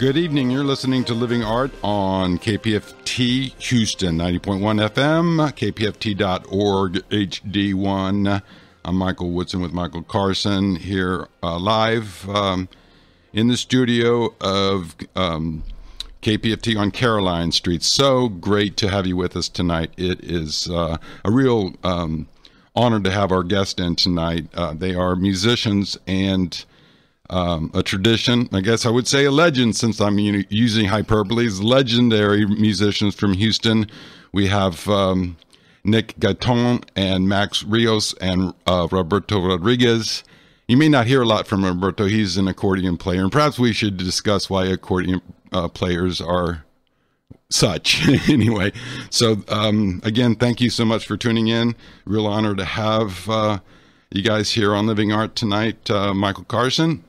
Good evening. You're listening to Living Art on KPFT Houston, 90.1 FM, kpft.org HD1. I'm Michael Woodson with Michael Carson here live in the studio of KPFT on Caroline Street. So great to have you with us tonight. It is a real honor to have our guest in tonight. They are musicians and a tradition, I guess I would say a legend, since I'm using hyperboles, legendary musicians from Houston. We have Nick Gaiton and Max Rios and Roberto Rodriguez. You may not hear a lot from Roberto. He's an accordion player, and perhaps we should discuss why accordion players are such. Anyway, so again, thank you so much for tuning in. Real honor to have you guys here on Living Art tonight. Michael Carson.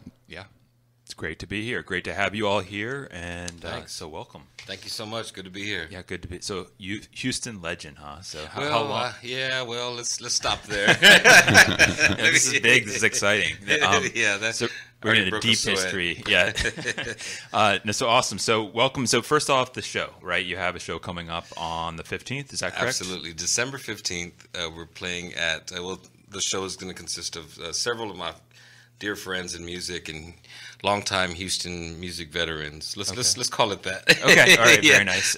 It's great to be here. Great to have you all here, and so welcome. Thank you so much. Good to be here. Yeah, good to be. So, you Houston legend, huh? So, how long? Well, let's stop there. Yeah, this is big. This is exciting. Yeah, that's. So we're in a deep history. Yeah. No, so awesome. So, welcome. So, first off, the show, right? You have a show coming up on the 15th. Is that correct? Absolutely. December 15th. We're playing at. The show is going to consist of several of my dear friends in music and longtime Houston music veterans. Let's call it that. Okay, all right, very nice.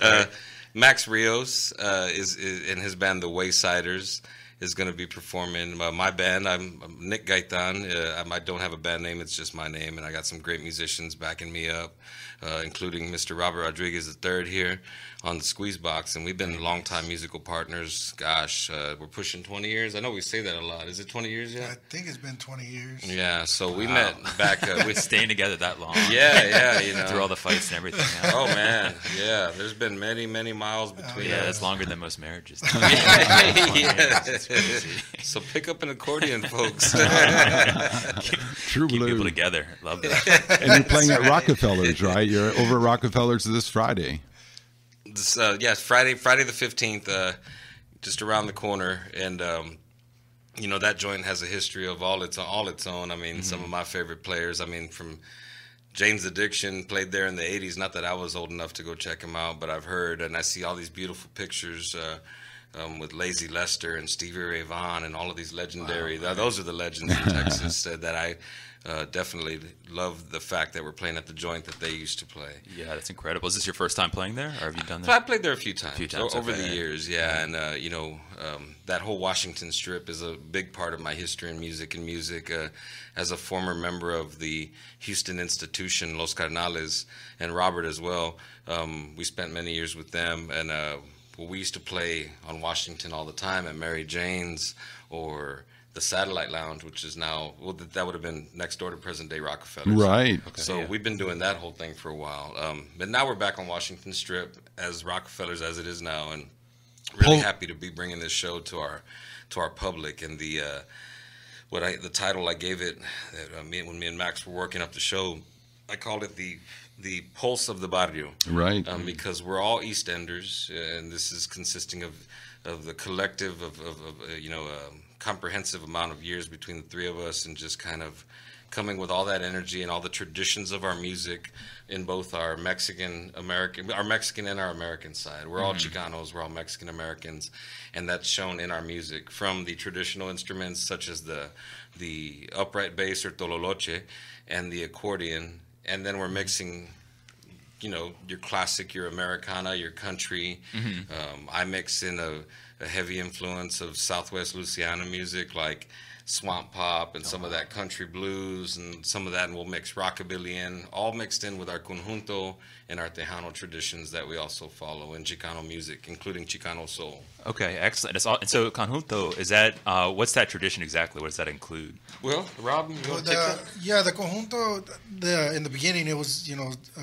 Max Rios is in his band, the Waysiders, is going to be performing. My band, I'm Nick Gaitan. I don't have a band name; it's just my name, and I got some great musicians backing me up, including Mr. Robert Rodriguez III here on the Squeeze Box, and we've been longtime musical partners. Gosh, we're pushing 20 years. I know we say that a lot. Is it 20 years yet? I think it's been 20 years. Yeah, so we met back. We're staying together that long. Yeah, through all the fights and everything. Yeah. Oh man, yeah. There's been many miles between. Yeah, that's longer than most marriages. Yes. So pick up an accordion, folks. True Keep blue. people together. Love that. And you're playing at Rockefeller's, right? You're over at Rockefeller's this Friday. Yes, Friday the 15th, just around the corner, and that joint has a history of all its own. I mean, some of my favorite players. I mean, from Jane's Addiction played there in the 80s. Not that I was old enough to go check him out, but I've heard, and I see all these beautiful pictures with Lazy Lester and Stevie Ray Vaughan and all of these legendary. Wow. Those are the legends in Texas that I definitely love the fact that we're playing at the joint that they used to play. Yeah, that's incredible. Is this your first time playing there, or have you done that? So I played there a few times over okay. the years, yeah. And, that whole Washington Strip is a big part of my history in music. As a former member of the Houston institution, Los Carnales, and Robert as well, we spent many years with them. And we used to play on Washington all the time at Mary Jane's or the Satellite Lounge, which is now, that would have been next door to present-day Rockefeller. Right. Okay. So we've been doing that whole thing for a while. But now we're back on Washington Strip as Rockefellers as it is now, and really happy to be bringing this show to our public. And the title I gave it, when me and Max were working up the show, I called it the Pulse of the Barrio. Right. Because we're all East Enders, and this is consisting of the collective of comprehensive amount of years between the three of us, and just kind of coming with all that energy and all the traditions of our music in both our Mexican and our American side. We're all Chicanos, we're all Mexican Americans, and that's shown in our music, from the traditional instruments such as the upright bass or tololoche and the accordion, and then we're mixing your classic, your Americana, your country. I mix in a heavy influence of Southwest Louisiana music, like swamp pop and some of that country blues and some of that, and we'll mix rockabilly in, all mixed in with our conjunto and our Tejano traditions that we also follow in Chicano music, including Chicano soul. Okay, excellent. And so conjunto, is that, what's that tradition exactly? What does that include? Well, Rob, you want to take that? Yeah, the conjunto, in the beginning it was,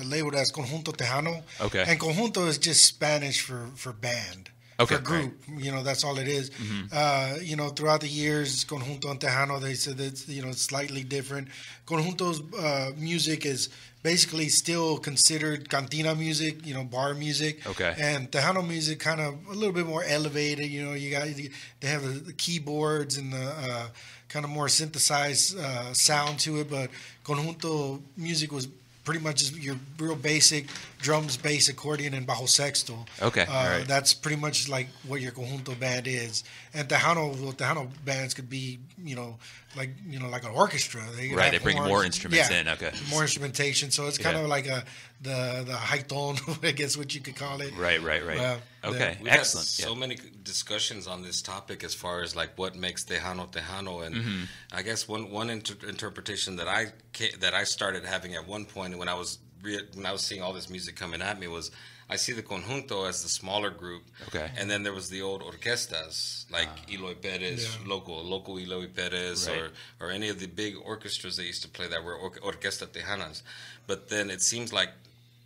labeled as conjunto Tejano. Okay. And conjunto is just Spanish for band. Okay, for group, right. That's all it is. Throughout the years, conjunto and tejano, they said that it's slightly different. Conjunto's music is basically still considered cantina music, bar music. Okay. And tejano music kind of a little bit more elevated. They have the keyboards and the kind of more synthesized sound to it. But conjunto music was pretty much is your real basic drums, bass, accordion, and bajo sexto. Okay, all right. That's pretty much like what your conjunto band is. And Tejano bands could be, like an orchestra. They bring more instruments in. Okay, more instrumentation. So it's kind of like the high tone, I guess what you could call it. Right. Okay, We've excellent. Had so many discussions on this topic as far as like what makes Tejano, and I guess one interpretation that I started having at one point when I was seeing all this music coming at me was I see the conjunto as the smaller group, and then there was the old orquestas like Eloy Perez, local Eloy Perez, or any of the big orchestras that used to play that were Orquesta Tejanas. But then it seems like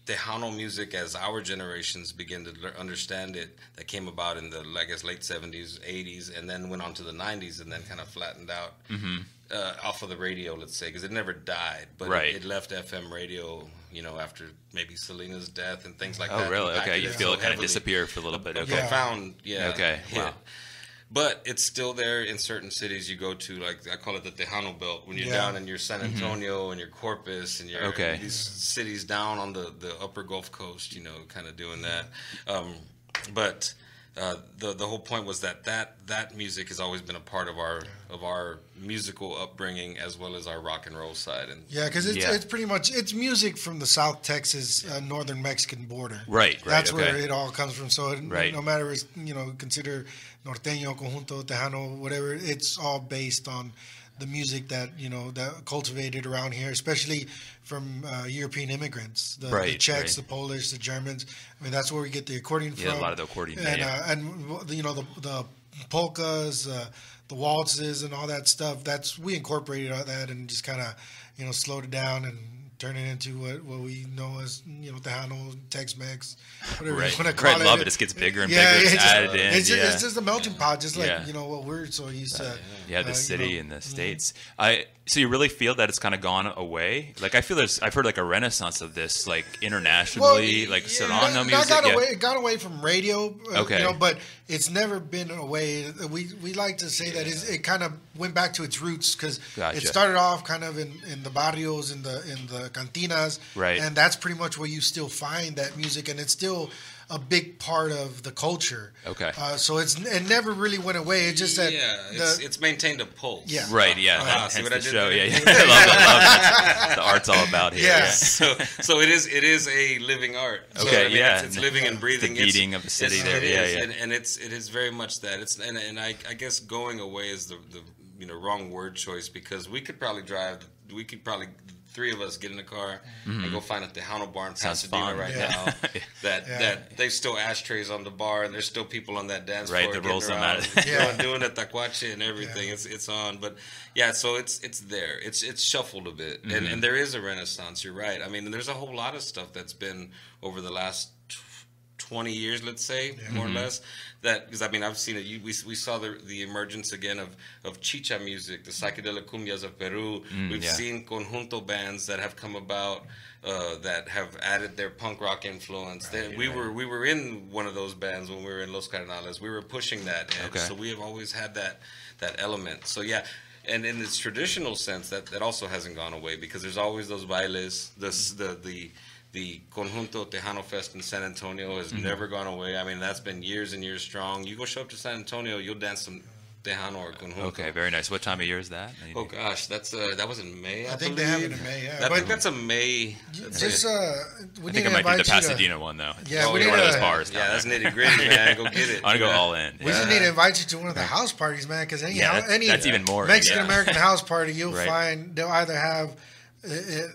Tejano music, as our generations begin to understand it, that came about in the late 70s, 80s, and then went on to the 90s, and then kind of flattened out off of the radio, let's say, because it never died, but it left FM radio, after maybe Selena's death and things like that. Oh, really? Okay, you feel it kind of disappear for a little bit. Okay. Profound, Okay, wow. But it's still there in certain cities you go to, like I call it the Tejano Belt. When you're down in your San Antonio and your Corpus and your these cities down on the upper Gulf Coast, kind of doing that. But the whole point was that music has always been a part of our musical upbringing as well as our rock and roll side. And because it's pretty much it's music from the South Texas northern Mexican border. Right. That's where it all comes from. So no matter it's consider norteño, conjunto, tejano, whatever, it's all based on the music that that cultivated around here, especially from European immigrants, the Czechs, the Polish, the Germans. I mean, that's where we get the accordion from. Yeah, a lot of the accordion. And the polkas, the waltzes, and all that stuff. We incorporated all that and just kind of slowed it down and turn it into what we know as Tejano, Tex-Mex, whatever you want to call it. I love it. It gets bigger and bigger. It's added in. It's just a melting pot, just like what we're so used to. The city and the States. So you really feel that it's kind of gone away? Like I've heard like a renaissance of this, like internationally, Serrano music. It got away from radio, but it's never been away. We like to say that it kind of went back to its roots because it started off kind of in the barrios, in the cantinas, and that's pretty much where you still find that music, and it's still a big part of the culture. Okay. So it never really went away. It's just that it's maintained a pulse. Yeah. Right. Yeah. See what I did show. there? Yeah. I love it. The art's all about here. Yeah. So it is a living art. So, okay. It's living and breathing. The beating of the city there. And it is very much that. And I guess going away is the wrong word choice because we could probably three of us get in the car and go find a Tejano bar in Pasadena now. That they've still ashtrays on the bar and there's still people on that dance floor the rolls around, doing the tacuache and everything. It's on, but so it's there. It's shuffled a bit, and there is a renaissance. You're right. I mean, there's a whole lot of stuff that's been over the last 20 years, let's say, more or less. That because I've seen it. We saw the emergence again of chicha music, the psychedelic cumbias of Peru. We've seen conjunto bands that have come about that have added their punk rock influence. We were in one of those bands when we were in Los Cardenales. We were pushing that edge, so we have always had that element. So and in its traditional sense, that also hasn't gone away because there's always those bailes, the Conjunto Tejano Fest in San Antonio has never gone away. I mean, that's been years and years strong. You go show up to San Antonio, you'll dance some Tejano or Conjunto. Okay, very nice. What time of year is that? Oh gosh, that was in May. I think they have it in May. Yeah, I think that's a May. I think it might be the Pasadena one though. Yeah, we need one of those bars. That's nitty gritty, man. Go get it. I want to go all in. We just need to invite you to one of the house parties, man. Because that's even more Mexican American house party, you'll find they'll either have.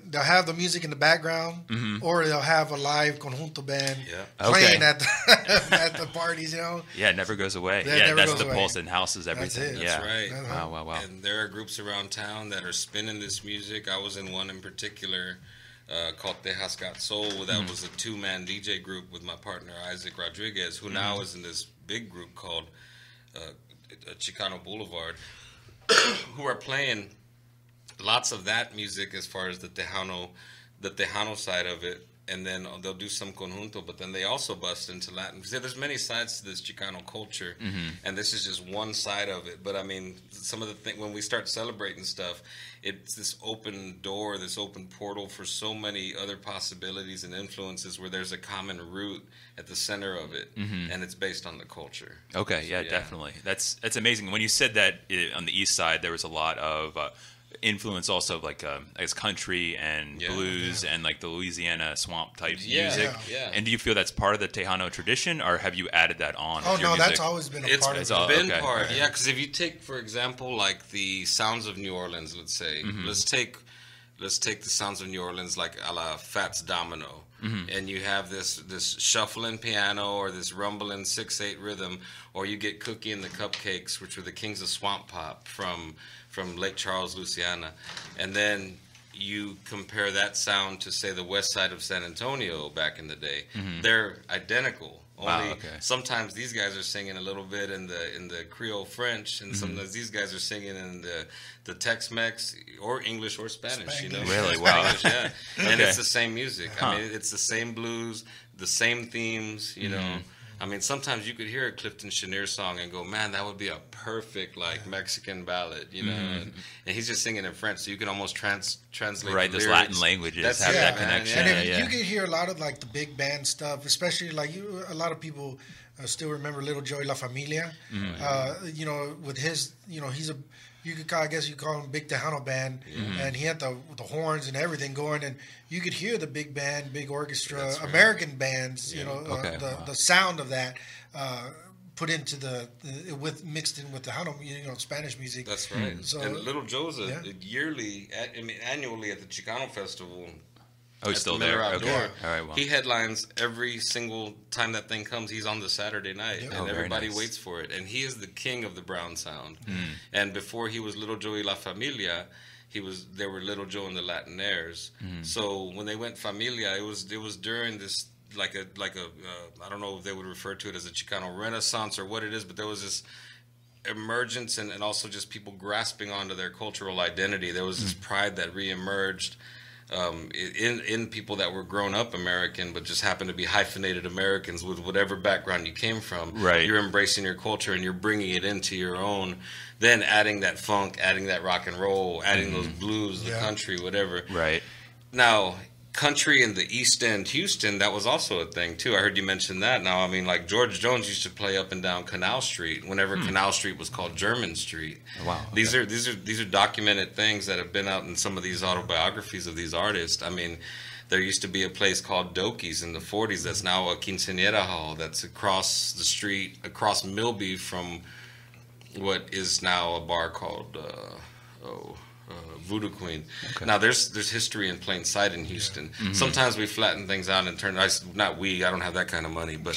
They'll have the music in the background, or they'll have a live conjunto band playing at the parties. Yeah, it never goes away. That's the pulse in houses, everything. That's right. Wow. And there are groups around town that are spinning this music. I was in one in particular called Tejas Got Soul. That was a 2-man DJ group with my partner Isaac Rodriguez, who now is in this big group called Chicano Boulevard, who are playing lots of that music as far as the Tejano the Tejano side of it, and then they'll do some conjunto, but then they also bust into Latin. Because there's many sides to this Chicano culture, and this is just one side of it. But I mean, some of the things, when we start celebrating stuff, it's this open door, this open portal for so many other possibilities and influences where there's a common root at the center of it, and it's based on the culture. Okay, So, definitely. That's amazing. When you said that on the east side, there was a lot of influence also of like I guess country and blues and like the Louisiana swamp type music. Yeah. And do you feel that's part of the Tejano tradition, or have you added that on? Oh with your no, music? that's always been a part of It's it. been okay. part, because if you take, for example, like the sounds of New Orleans, let's say, let's take the sounds of New Orleans like a la Fats Domino, and you have this shuffling piano or this rumbling 6/8 rhythm, or you get Cookie and the Cupcakes, which were the kings of swamp pop from Lake Charles, Louisiana, and then you compare that sound to, say, the west side of San Antonio back in the day. They're identical. Only sometimes these guys are singing a little bit in the Creole French, and sometimes these guys are singing in the Tex-Mex or English or Spanish. You know, Really? Wow. English, yeah. And it's the same music. I mean, it's the same blues, the same themes. You know. I mean, sometimes you could hear a Clifton Chenier song and go, man, that would be a perfect, like, Mexican ballad, you know? And he's just singing in French, so you can almost translate Right, the those lyrics. Latin languages That's have it, that man, connection. And yeah. if you can hear a lot of like the big band stuff, especially like a lot of people still remember Little Joey La Familia. You know, with his, you know, I guess you call him Big Tejano Band, and he had the horns and everything going, and you could hear the big band, big orchestra, That's right. American bands, you know, the sound of that put into mixed in with the Tejano, you know, Spanish music. That's right. So, and Little Joe's annually at the Chicano Festival. Oh, he's at still the Miller there. Outdoor. Okay. All right. Well. He headlines every single time that thing comes. He's on the Saturday night, and very everybody nice. waits for it. And he is the king of the brown sound. And before he was Little Joey La Familia, they were Little Joe and the Latinaires. So when they went Familia, it was during this like a I don't know if they would refer to it as a Chicano Renaissance or what it is, but there was this emergence and also just people grasping onto their cultural identity. There was this pride that reemerged in people that were grown up American, but just happened to be hyphenated Americans with whatever background you came from. Right. You're embracing your culture and you're bringing it into your own. Then adding that funk, adding that rock and roll, adding those blues, the country, whatever. Right. Now, country in the East End, Houston, that was also a thing too. I heard you mention that. Now, I mean, like George Jones used to play up and down Canal Street whenever Canal Street was called German Street. Wow. These are documented things that have been out in some of these autobiographies of these artists. I mean, there used to be a place called Doki's in the 40s that's now a quinceañera hall that's across the street, across Milby from what is now a bar called Voodoo Queen. Okay. Now there's history in plain sight in Houston. Sometimes we flatten things out and turn. I don't have that kind of money, but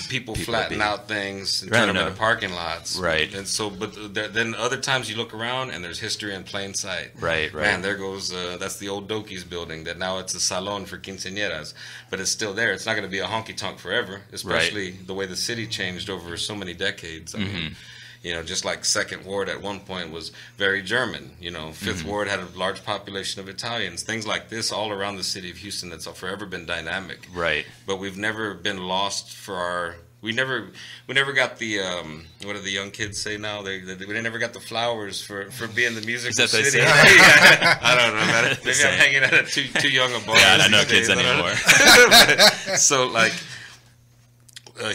people flatten out things and turn them into parking lots. Right. And so, but then other times you look around and there's history in plain sight. Right. Man, there goes that's the old Doki's building that now it's a salon for quinceañeras, but it's still there. It's not going to be a honky tonk forever, especially the way the city changed over so many decades. I mean, you know, just like Second Ward at one point was very German. You know, Fifth Ward had a large population of Italians. Things like this all around the city of Houston that's forever been dynamic. Right. But we've never been lost for our. We never got the what do the young kids say now? We never got the flowers for being the musical city. I don't know. Man. Maybe I'm hanging out at too young a bar. Yeah, I don't know kids anymore. So like,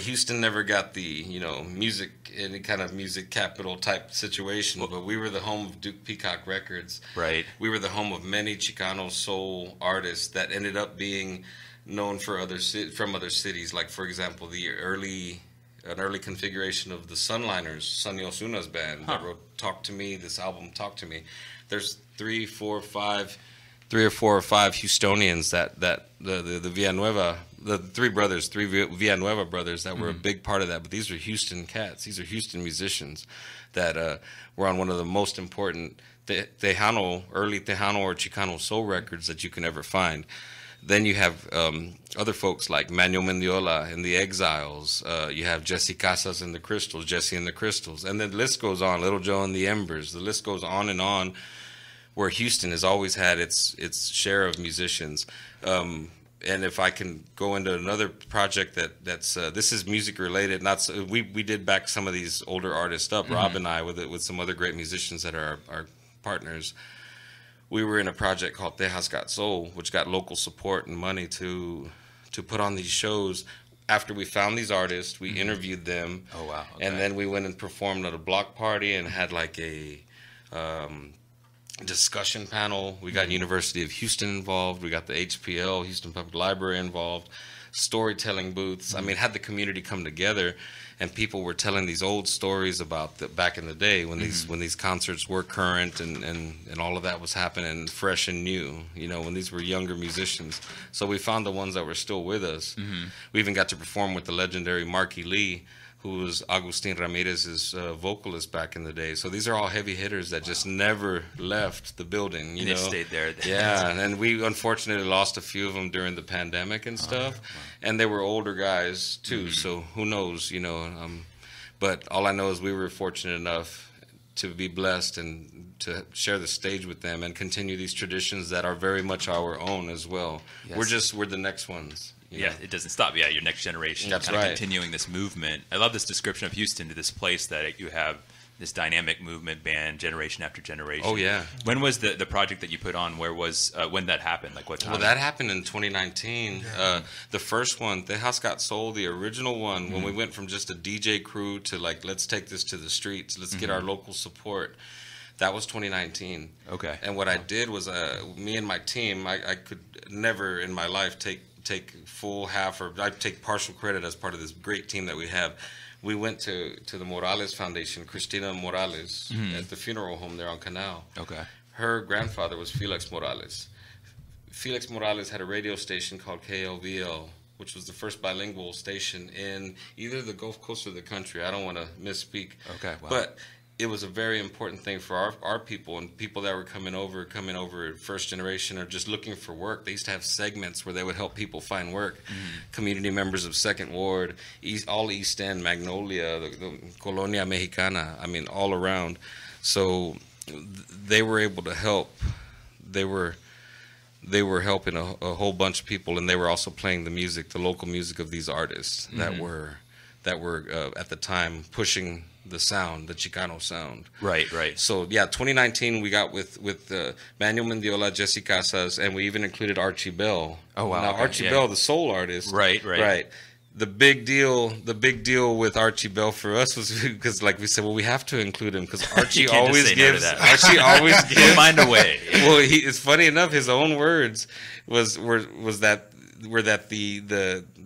Houston never got the music. Any kind of music capital type situation, but we were the home of Duke Peacock Records. Right. We were the home of many Chicano soul artists that ended up being known from other cities. Like, for example, an early configuration of the Sunliners, Sonny Osuna's band that wrote "Talk to Me." This album, "Talk to Me." There's three or four or five Houstonians that the Villanueva. The three Villanueva brothers that were a big part of that. But these are Houston cats. These are Houston musicians that were on one of the most important early Tejano or Chicano soul records that you can ever find. Then you have other folks like Manuel Mendiola and the Exiles. You have Jesse Casas and the Crystals, Jesse and the Crystals. And then the list goes on, Little Joe and the Embers. The list goes on and on where Houston has always had its share of musicians. And if I can go into another project that's this is music related, not so, we did back some of these older artists up. Rob and I with some other great musicians that are our partners. We were in a project called Tejas Got Soul, which got local support and money to put on these shows. After we found these artists, we interviewed them. Oh wow! Okay. And then we went and performed at a block party and had like a discussion panel. We got University of Houston involved. We got the HPL, Houston Public Library, involved. Storytelling booths. I mean, had the community come together, and people were telling these old stories about back in the day when these concerts were current and all of that was happening, fresh and new. You know, when these were younger musicians. So we found the ones that were still with us. We even got to perform with the legendary Marky Lee, who was Agustin Ramirez's vocalist back in the day. So these are all heavy hitters that just never left the building. You know, stayed there. Yeah, and we unfortunately lost a few of them during the pandemic and stuff. And they were older guys too, so who knows, you know. But all I know is we were fortunate enough to be blessed and to share the stage with them and continue these traditions that are very much our own as well. Yes. We're the next ones. Yeah, it doesn't stop. Yeah, your next generation. That's kind of right. Continuing this movement. I love this description of Houston, to this place that you have this dynamic movement band, generation after generation. Oh yeah. When was the project that you put on? Where was when that happened? Like what time? Well, that happened in 2019. The first one, Tejas Got Soul, the original one, when we went from just a DJ crew to like, let's take this to the streets, let's get our local support. That was 2019. Okay. And what I did was, me and my team, I could never in my life take full, half, or I'd take partial credit as part of this great team that we have. We went to the Morales Foundation, Cristina Morales, at the funeral home there on Canal. Okay. Her grandfather was Felix Morales. Felix Morales had a radio station called KLVL, which was the first bilingual station in either the Gulf Coast or the country. I don't want to misspeak. Okay, wow. But it was a very important thing for our people and people that were coming over first generation or just looking for work. They used to have segments where they would help people find work. Community members of Second Ward, all East End, Magnolia, the Colonia Mexicana, I mean, all around. So they were able to help. They were helping a whole bunch of people, and they were also playing the music, the local music of these artists that were at the time pushing the sound, the Chicano sound. Right, right. So yeah, 2019 we got with Manuel Mendiola, Jesse Casas, and we even included Archie Bell. Oh wow! Now okay, Archie Bell, the soul artist. Right. The big deal with Archie Bell for us was because, like we said, well, we have to include him because Archie always gives. Archie always gives. Find a way. Well, it's funny enough. His own words were that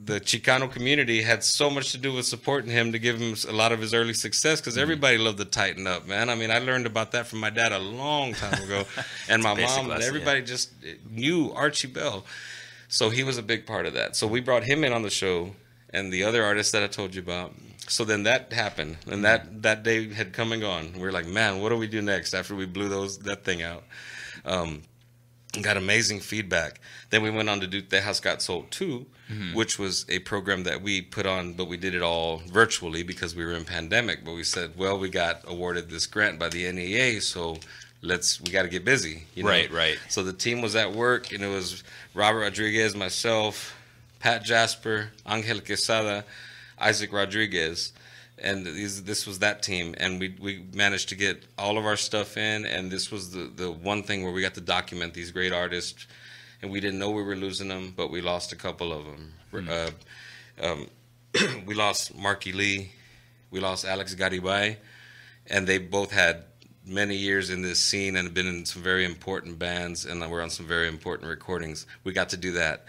the Chicano community had so much to do with supporting him to give him a lot of his early success because everybody loved to tighten up, man. I mean, I learned about that from my dad a long time ago, and my mom, and everybody just knew Archie Bell. So he was a big part of that. So we brought him in on the show and the other artists that I told you about. So then that happened, and that day had come and gone. We were like, man, what do we do next after we blew that thing out? Got amazing feedback. Then we went on to do Tejas Got Soul 2, which was a program that we put on, but we did it all virtually because we were in pandemic. But we said, well, we got awarded this grant by the NEA, so we got to get busy. You know? Right. So the team was at work, and it was Robert Rodriguez, myself, Pat Jasper, Angel Quesada, Isaac Rodriguez. And this was that team, and we managed to get all of our stuff in, and this was the one thing where we got to document these great artists, and we didn't know we were losing them, but we lost a couple of them. We lost Marky Lee, we lost Alex Garibay, and they both had many years in this scene and have been in some very important bands, and we're on some very important recordings. We got to do that.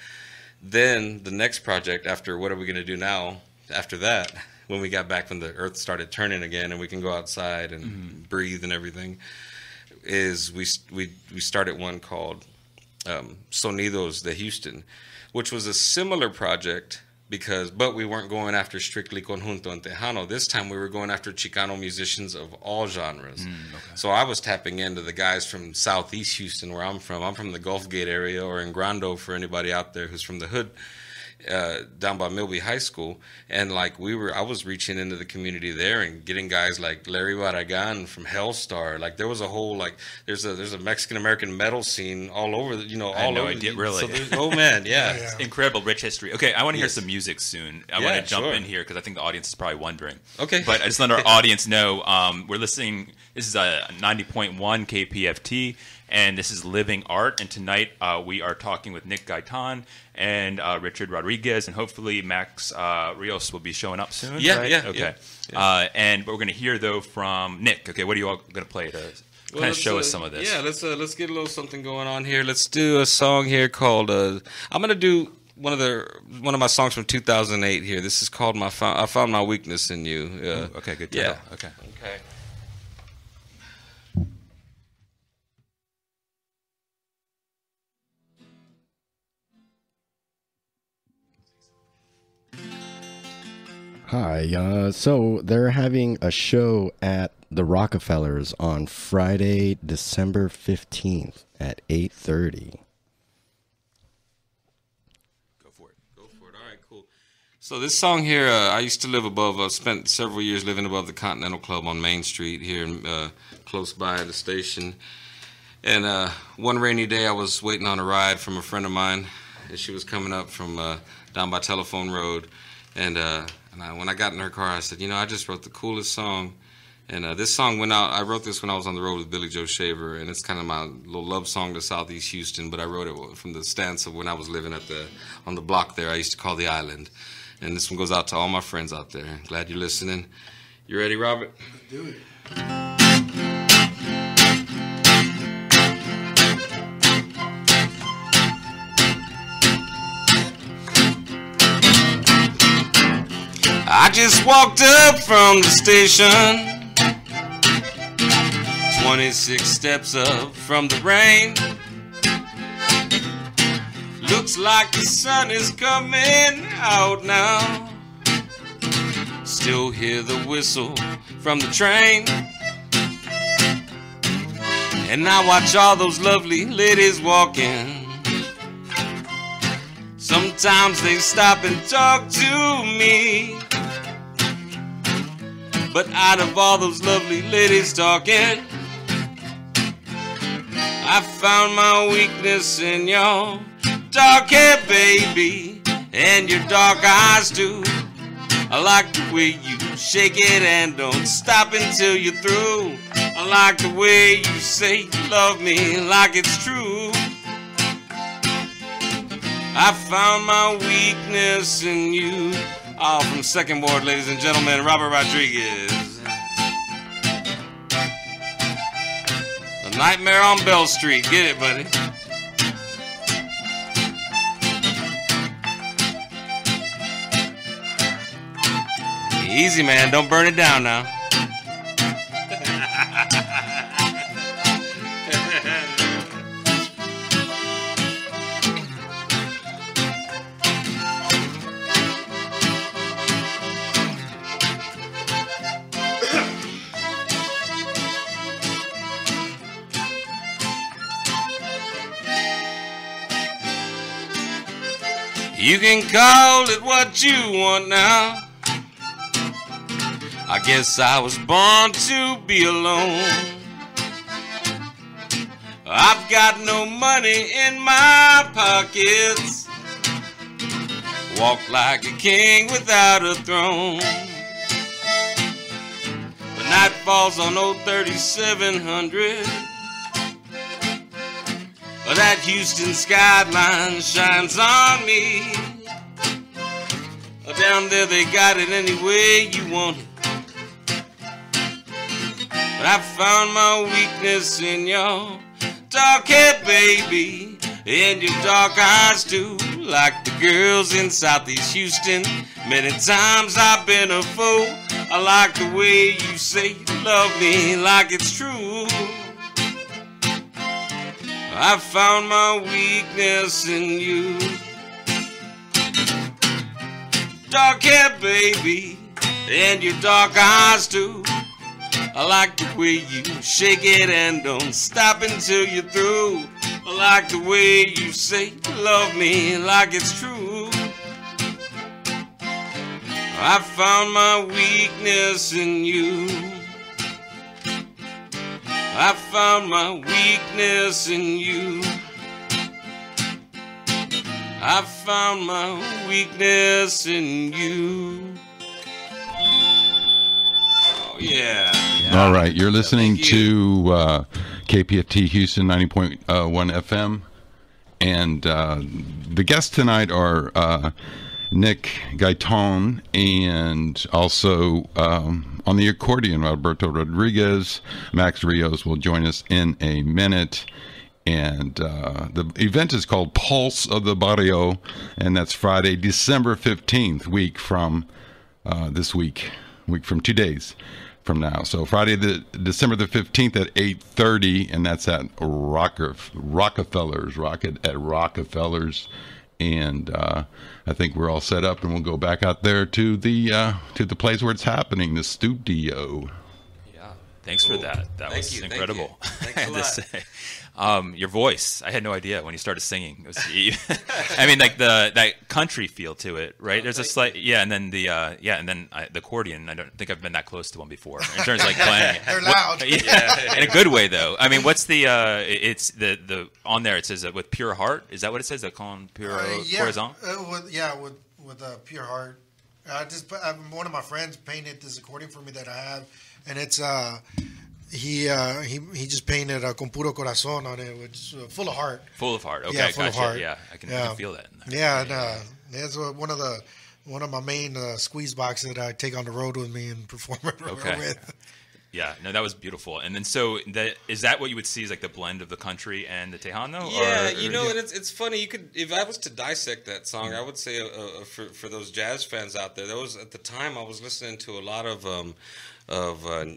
Then the next project after What Are We Going to Do Now, after that, when we got back, when the earth started turning again and we can go outside and breathe and everything, is we started one called Sonidos de Houston, which was a similar project but we weren't going after strictly Conjunto and Tejano. This time we were going after Chicano musicians of all genres. Okay. So I was tapping into the guys from Southeast Houston, where I'm from. I'm from the Gulf Gate area, or in Grando for anybody out there who's from the hood. down by Milby High School, and like I was reaching into the community there and getting guys like Larry Barragan from Hellstar. Like there was a whole there's a Mexican American metal scene all over. I had no idea, really. So oh man, yeah. It's incredible, rich history. Okay, I want to hear some music soon. I want to jump in here because I think the audience is probably wondering. Okay, but I just let our audience know we're listening. This is a 90.1 KPFT. And this is Living Art. And tonight we are talking with Nick Gaitan and Richard Rodriguez. And hopefully Max Rios will be showing up soon. Yeah, right? yeah. Okay. Yeah. And we're going to hear, though, from Nick. Okay, what are you all going to play to kind of show us some of this? Yeah, let's get a little something going on here. Let's do a song here called I'm going to do one of my songs from 2008 here. This is called I Found My Weakness in You. Okay, good. Yeah. Okay. Hi, so they're having a show at the Rockefellers on Friday, December 15th at 8:30. Go for it. All right, cool. So this song here, I used to live above, spent several years living above the Continental Club on Main Street here, close by the station. And one rainy day, I was waiting on a ride from a friend of mine, and she was coming up from down by Telephone Road. And when I got in her car, I said, I just wrote the coolest song. And this song went out. I wrote this when I was on the road with Billy Joe Shaver, and it's kind of my little love song to Southeast Houston. But I wrote it from the stance of when I was living on the block there. I used to call the island. And this one goes out to all my friends out there. Glad you're listening. You ready, Robert? Let's do it. I just walked up from the station, 26 steps up from the rain. Looks like the sun is coming out now. Still hear the whistle from the train. And I watch all those lovely ladies walking. Sometimes they stop and talk to me. But out of all those lovely ladies talking, I found my weakness in your dark hair, baby, and your dark eyes too. I like the way you shake it and don't stop until you're through. I like the way you say you love me like it's true. I found my weakness in you. All from Second Ward, ladies and gentlemen, Robert Rodriguez. The Nightmare on Bell Street. Get it, buddy. Easy, man. Don't burn it down now. You can call it what you want now. I guess I was born to be alone. I've got no money in my pockets. Walk like a king without a throne. The night falls on old 3700. That Houston skyline shines on me. Down there they got it any way you want it. But I found my weakness in your dark hair, baby, and your dark eyes too. Like the girls in Southeast Houston, many times I've been a fool. I like the way you say you love me like it's true. I found my weakness in you. Dark hair, baby, and your dark eyes too. I like the way you shake it and don't stop until you're through. I like the way you say you love me like it's true. I found my weakness in you. I found my weakness in you. I found my weakness in you. Oh, yeah. All right, you're listening to KPFT Houston 90.1 FM. And the guests tonight are Nick Gaitan and also on the accordion, Roberto Rodriguez. Max Rios will join us in a minute. And the event is called Pulse of the Barrio, and that's Friday, December 15th, week from this week from 2 days from now. So Friday, December the 15th at 8:30, and that's at Rockefellers, at Rockefellers. And I think we're all set up, and we'll go back out there to the place where it's happening, the studio. Yeah, thanks for that. That was incredible. Thanks a lot. Your voice, I had no idea when you started singing. It was, I mean, like that country feel to it, right? There's a slight, and then the accordion. I don't think I've been that close to one before in terms of like playing it. They're loud. Yeah, in a good way though. I mean, what's the? It's the on there. It says with pure heart. Is that what it says? Con pure corazon. With pure heart. One of my friends painted this accordion for me that I have, and it's he just painted con puro corazón on it, which is full of heart. Full of heart. Okay, yeah, full gotcha. of heart. Yeah, I can feel that. Yeah, and that's one of my main squeeze boxes that I take on the road with me and perform with. Yeah, no, that was beautiful. And then, so is that what you would see as like the blend of the country and the Tejano? Yeah, and it's funny. You could, if I was to dissect that song, I would say for those jazz fans out there, at the time I was listening to a lot of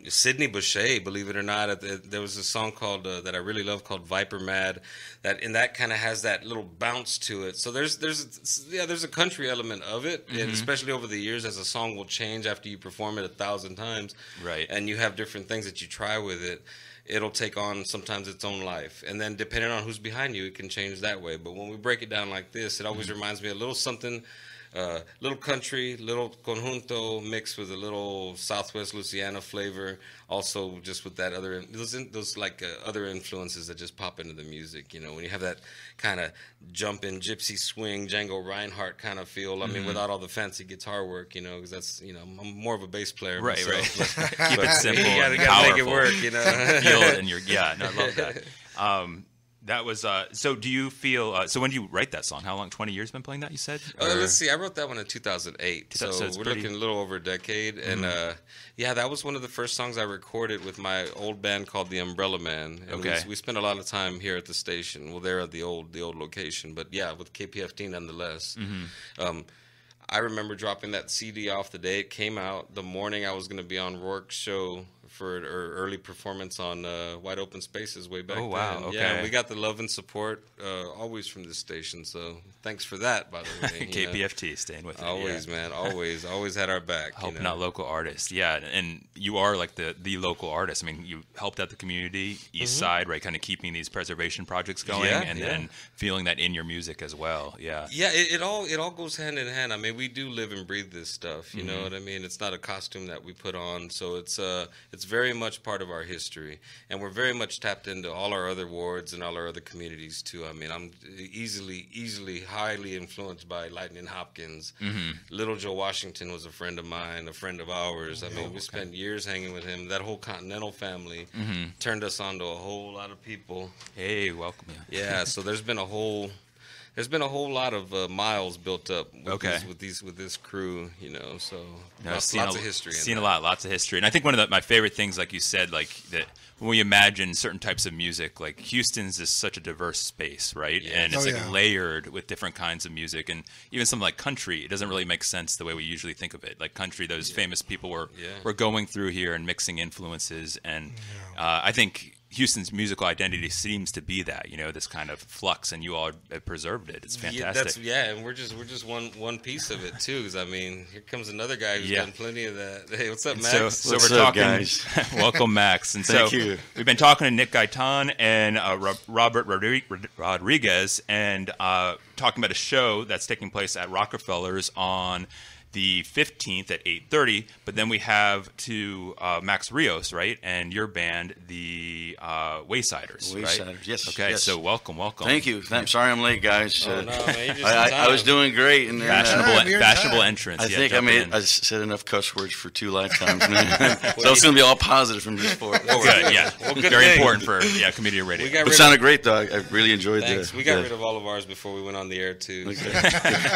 Sidney Bechet, believe it or not. There was a song called that I really love called Viper Mad, that kind of has that little bounce to it. So there's a country element of it, and especially over the years as a song will change after you perform it 1,000 times, right? And you have different things that you try with it. It'll take on sometimes its own life, and then depending on who's behind you, it can change that way. But when we break it down like this, it always reminds me a little something. Little country, little conjunto mixed with a little Southwest Louisiana flavor. Also, just with that other other influences that just pop into the music. You know, when you have that kind of jumping gypsy swing, Django Reinhardt kind of feel. I mean, without all the fancy guitar work. You know, because that's I'm more of a bass player. Right, myself, right. But, Keep it simple. You and gotta make it powerful. work. You know, feel it in your No, I love that. That was so. Do you feel so? When did you write that song? How long? 20 years been playing that? You said. Let's see. I wrote that one in 2008. So we're looking a little over a decade. And that was one of the first songs I recorded with my old band called the Umbrella Man. And we spent a lot of time here at the station. Well, there at the old location, but yeah, with KPFT nonetheless. I remember dropping that CD off the day it came out. The morning I was going to be on Rourke's show for an early performance on Wide Open Spaces way back then. Oh, wow. Okay. Yeah, we got the love and support always from this station. So thanks for that, by the way. KPFT staying with it. Always, man. Always had our back. Helping out local artists. Yeah, and you are like the local artist. I mean, you helped out the community, East Side, right, kind of keeping these preservation projects going then feeling that in your music as well. Yeah. Yeah, it all goes hand in hand. I mean, we do live and breathe this stuff, you know what I mean? It's not a costume that we put on, so it's very much part of our history, and we're very much tapped into all our other wards and all our other communities too. I mean, I'm easily highly influenced by Lightning Hopkins. Little Joe Washington was a friend of mine, a friend of ours. I mean, we spent years hanging with him. That whole Continental family turned us on to a whole lot of people. Hey, welcome. Yeah, so there's been a whole lot of miles built up with this crew, you know. So lots of history. Seen lots of history, and I think one of my favorite things, like you said, like that when we imagine certain types of music, like Houston's is such a diverse space, right? Yeah. And it's layered with different kinds of music, and even something like country, it doesn't really make sense the way we usually think of it. Like country, those famous people were going through here and mixing influences, and I think Houston's musical identity seems to be that, you know, this kind of flux, and you all have preserved it. It's fantastic. And we're just one piece of it too. Because I mean, here comes another guy who's done plenty of that. Hey, what's up, Max? So we're talking. Guys? Welcome, Max. And Thank you. We've been talking to Nick Gaitan and Robert Rodriguez, and talking about a show that's taking place at Rockefellers on the 15th at 8:30. But then we have Max Rios, right, and your band, the Waysiders, right? Waysiders, yes. Okay, yes. so welcome. Thank you. I'm sorry I'm late, guys. Oh, no, man, you just I was doing great. And then, fashionable entrance. I think I said enough cuss words for 2 lifetimes, man. So it's going to be all positive from this point. Good, yeah. Well, good Very thing. important for community radio. It sounded great, though. I really enjoyed Thanks. We got rid of all of ours before we went on the air, too. Okay. I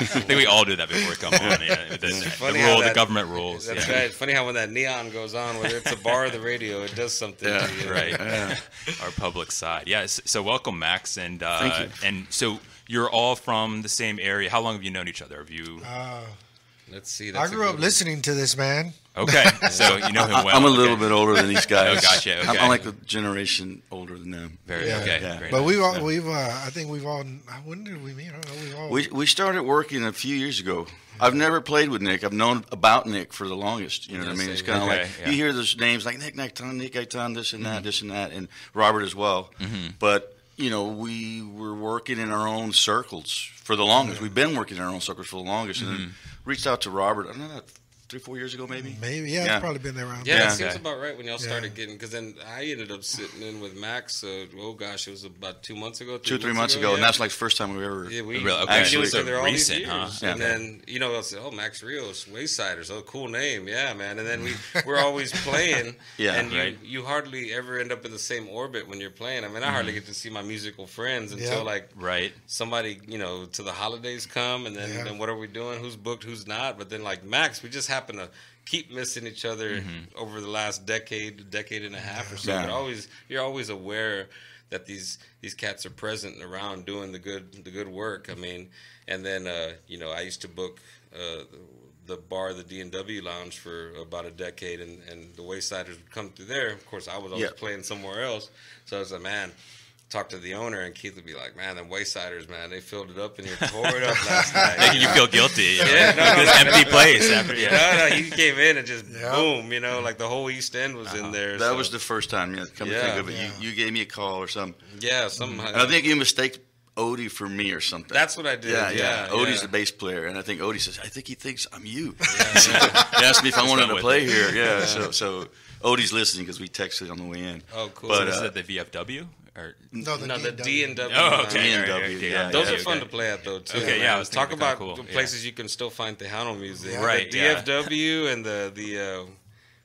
think we all do that before we come on. Yeah. The government rules. That's right. It's funny how when that neon goes on, whether it's a bar or the radio, it does something to you. Right. Yeah. Our public side. Yeah. So welcome, Max. And thank you. And so you're all from the same area. How long have you known each other? Have you? Let's see. I grew up listening to this man. Okay, so you know him well. I'm a little bit older than these guys. Oh, gotcha. Okay. I'm like the generation older than them. Very Yeah. okay. Yeah. Very But nice. I think we've all. When did we meet? I don't know. We started working a few years ago. I've never played with Nick. I've known about Nick for the longest. You know what I mean? It's kind of Okay, like yeah. you hear those names like Nick Gaitan, this and that, and Robert as well. But you know, we were working in our own circles for the longest. We've been working in our own circles for the longest, and then reached out to Robert. I don't know, 3-4 years ago, maybe. Maybe, yeah, it's probably been there around. Yeah, Yeah. that seems about right when y'all started getting. Because then I ended up sitting in with Max. Oh gosh, it was about 2 months ago. 2-3 months ago, yeah. and that's like the first time we ever. Yeah, we Really? Okay. knew Actually, each other all recent, these years. huh? And then, you know, I said, Max Rios, Waysiders. Oh, cool name. Yeah, man. And then we're always playing. Yeah, and right. you hardly ever end up in the same orbit when you're playing. I mean, I hardly get to see my musical friends until, Yeah. like, Right. somebody, you know, to the holidays come. And then what are we doing? Who's booked? Who's not? But then, like, Max, we just happen to keep missing each other over the last decade and a half or so. Yeah. But you're always aware that these cats are present and around doing the good work. I mean, and then you know, I used to book the bar, the D&W Lounge, for about a decade, and the Waysiders would come through there. Of course, I was always playing somewhere else, so I was like, man. Talk to the owner, and Keith would be like, "Man, them Waysiders, man, they filled it up in here, tore it up last night." Making you feel guilty. You know? Yeah, no, This empty place after. No, he came in and just boom, you know, like the whole East End was in there. That was the first time. Yeah, come to think of it, you gave me a call or something. Yeah, somehow. And I think you mistaked Odie for me or something. That's what I did. Yeah. Odie's the bass player, and I think Odie says, "I think he thinks I'm you." He asked me if I wanted to play here. Yeah, so Odie's listening because we texted on the way in. Oh, cool. But, So this is at the VFW? Or? No, the D&W. Oh, okay. D&W, yeah. Those are okay. fun to play at, though, too. Okay, man. yeah, I was Talk thinking about cool. the places you can still find Tejano music. Yeah. Right, The yeah. DFW and the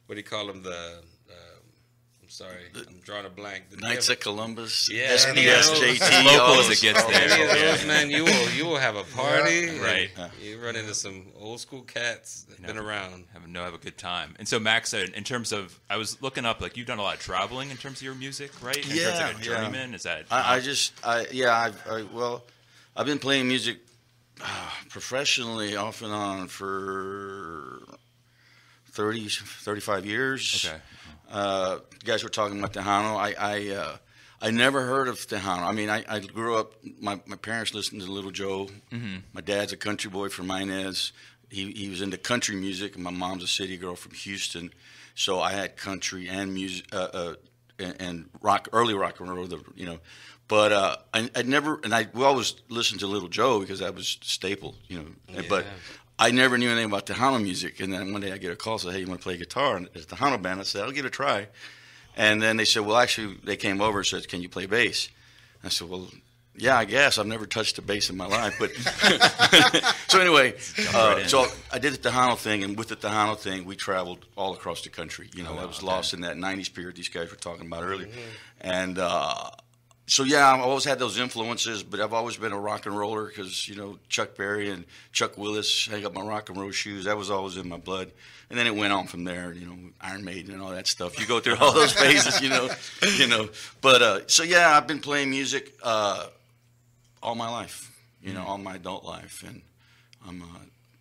what do you call them? I'm sorry, I'm drawing a blank. The Knights of Columbus, Yeah, SPSJT, as local all as those- it gets there. Any of Yeah. those, man, you will have a party. and Right. You run into some old school cats that been around. Have a good time. And so Max, in terms of, I was looking up, like you've done a lot of traveling in terms of your music, right? In terms of like a journeyman, is that? I've been playing music professionally off and on for 35 years. Okay. You guys were talking about Tejano. I never heard of Tejano. I mean, I grew up, my parents listened to Little Joe. My dad's a country boy from Inez. He was into country music, and my mom's a city girl from Houston. So I had country and music, and rock, early rock and roll, you know. But I never, and we always listened to Little Joe because that was staple, you know. Yeah. But I never knew anything about Tejano music. And then one day I get a call, say, "Hey, you want to play guitar?" And it's the Tejano band. I said, "I'll give it a try." And then they said, "Well, actually," they came over and said, "Can you play bass?" I said, "Well, yeah, I guess. I've never touched a bass in my life." But so anyway, so I did the Tejano thing, and with the Tejano thing, we traveled all across the country. You know, I was lost in that '90s period these guys were talking about earlier, and so yeah, I've always had those influences, but I've always been a rock and roller because, you know, Chuck Berry and Chuck Willis, hang up my rock and roll shoes. That was always in my blood. And then it went on from there, you know, Iron Maiden and all that stuff. You go through all those phases, you know. But so yeah, I've been playing music all my life, you know, all my adult life. And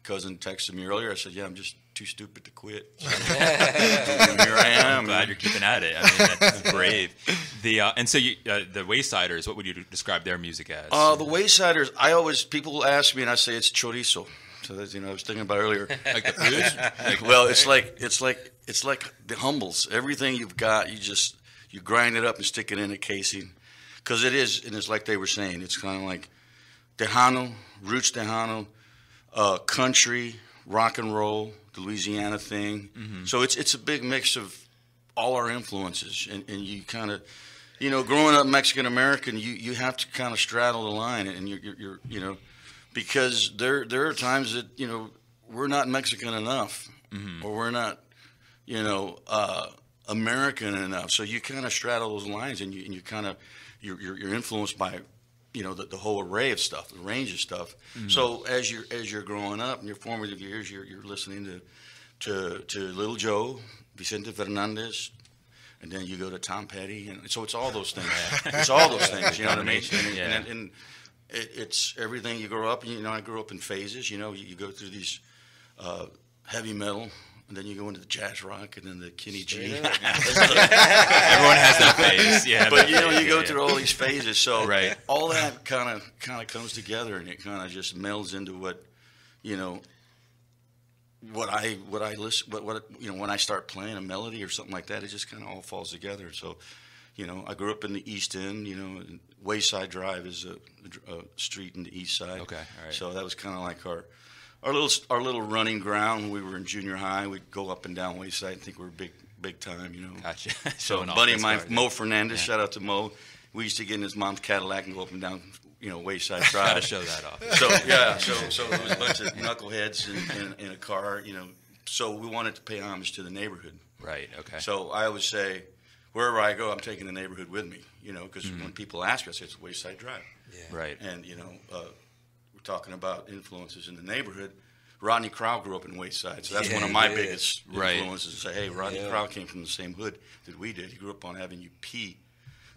cousin texted me earlier. I said, "Yeah, I'm just too stupid to quit." So, here I am. I'm glad you're keeping at it. I mean, that's brave. And so the Waysiders, what would you describe their music as? The Waysiders, people ask me, and I say it's chorizo. So that's, you know, I was thinking about earlier. Like the food? Well, it's like the humbles. Everything you've got, you grind it up and stick it in a casing, because it is, and it's like they were saying, it's kind of like Tejano, roots Tejano, country, rock and roll, the Louisiana thing. So it's a big mix of all our influences, and you kind of, growing up Mexican American, you have to kind of straddle the line, and you're because there are times that we're not Mexican enough, or we're not American enough. So you kind of straddle those lines, and you kind of you're influenced by the whole array of stuff, the range of stuff. So as you're growing up in your formative years, you're listening to Little Joe, Vicente Fernandez, and then you go to Tom Petty, and so it's all those things. It's all those things, you know what I mean? And it's everything you grow up. I grew up in phases. You go through these heavy metal, and then you go into the jazz rock, and then the Kenny G. Everyone has that phase, yeah. But you go through all these phases, so right. all that kind of comes together, and it kind of just melds into what I listen, when I start playing a melody or something like that, it just kind of all falls together. So, I grew up in the East End. Wayside Drive is a street in the East Side. Okay, all right. So that was kind of like our little running ground. When we were in junior high, we'd go up and down Wayside and think we were big time. Gotcha. So, buddy of mine, Mo Fernandez, shout out to Mo. We used to get in his mom's Cadillac and go up and down, Wayside Drive. Gotta show that off. So yeah, so there was a bunch of knuckleheads in a car, So we wanted to pay homage to the neighborhood. Right. Okay. So I always say, wherever I go, I'm taking the neighborhood with me. Because when people ask us, it's Wayside Drive. Yeah. Right. And we're talking about influences in the neighborhood. Rodney Crowell grew up in Wayside, so that's one of my biggest influences. To say, hey, Rodney Crowell came from the same hood that we did. He grew up on Avenue P.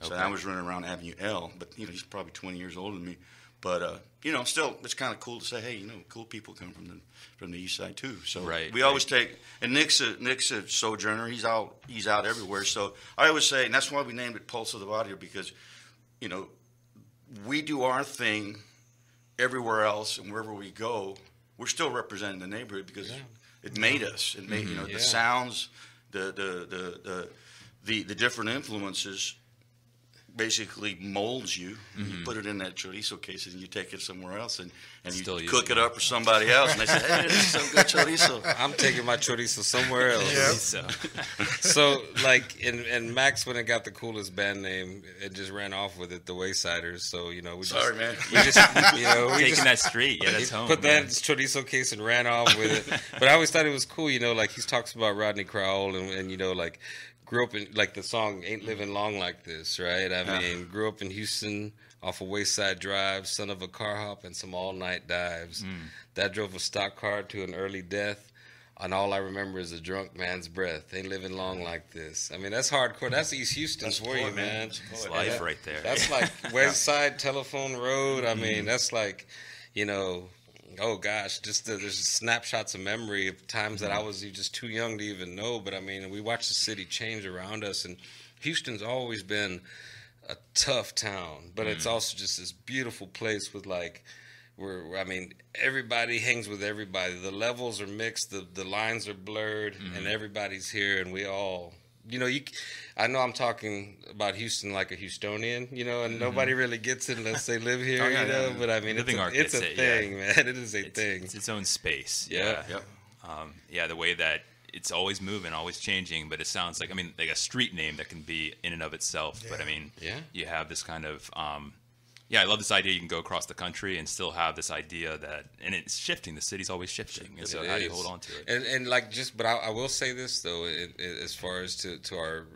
So I was running around Avenue L, but he's probably 20 years older than me. But still, it's kind of cool to say, hey, cool people come from the East Side too. So we always take, and Nick's a sojourner. He's out everywhere. So I always say, and that's why we named it Pulse of the Barrio, because we do our thing everywhere else, and wherever we go, we're still representing the neighborhood because it made us. It made the sounds, the different influences basically molds you. You put it in that chorizo case and you take it somewhere else and you cook it up for somebody else, and they say, hey, this is some good chorizo. I'm taking my chorizo somewhere else. So and Max went and got the coolest band name and just ran off with it, the Waysiders. So we man. We just taking that street. Yeah, that's home. Put that chorizo case and ran off with it. But I always thought it was cool. He talks about Rodney Crowell and grew up in, the song Ain't Living Long Like This, right? I mean, grew up in Houston off of Wayside Drive, son of a car hop and some all-night dives. That drove a stock car to an early death, and all I remember is a drunk man's breath. Ain't living long like this. I mean, that's hardcore. That's East Houston for you, man. That's life right there. That's like West Side Telephone Road. I mean, that's like, oh gosh, there's snapshots of memory of times that I was just too young to even know. But I mean, we watched the city change around us, and Houston's always been a tough town, but it's also just this beautiful place with everybody hangs with everybody. The levels are mixed, the lines are blurred, and everybody's here, and we all. I know I'm talking about Houston like a Houstonian, and nobody really gets it unless they live here, But I mean, it's a thing, man. It is a thing. It's its own space. Yeah. The way that it's always moving, always changing, but it sounds like a street name that can be in and of itself. Yeah. But you have this kind of. I love this idea you can go across the country and still have this idea and it's shifting. The city's always shifting. And so how do you hold on to it? But I will say this though, as far as to our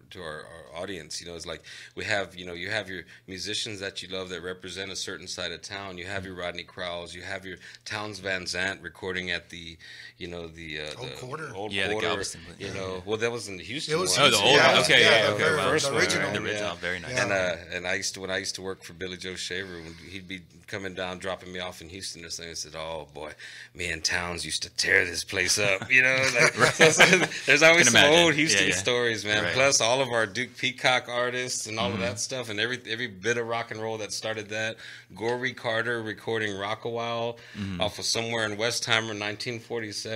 audience, it's like we have, you have your musicians that you love that represent a certain side of town. You have your Rodney Crowells, you have your Towns Van Zandt recording at the Old Quarter. The Galveston. Well, that was in the Houston. The old one. Okay, the original. The original, very nice. And when I used to work for Billy Joe Shaver, when he'd be coming down, dropping me off in Houston or something, I said, "Oh boy, me and Towns used to tear this place up." There's always some old Houston stories, man. Right. Plus all of our Duke Peacock artists and all of that stuff, and every bit of rock and roll that started that. Gorby Carter recording Rock a While off of somewhere in Westheimer, 1947.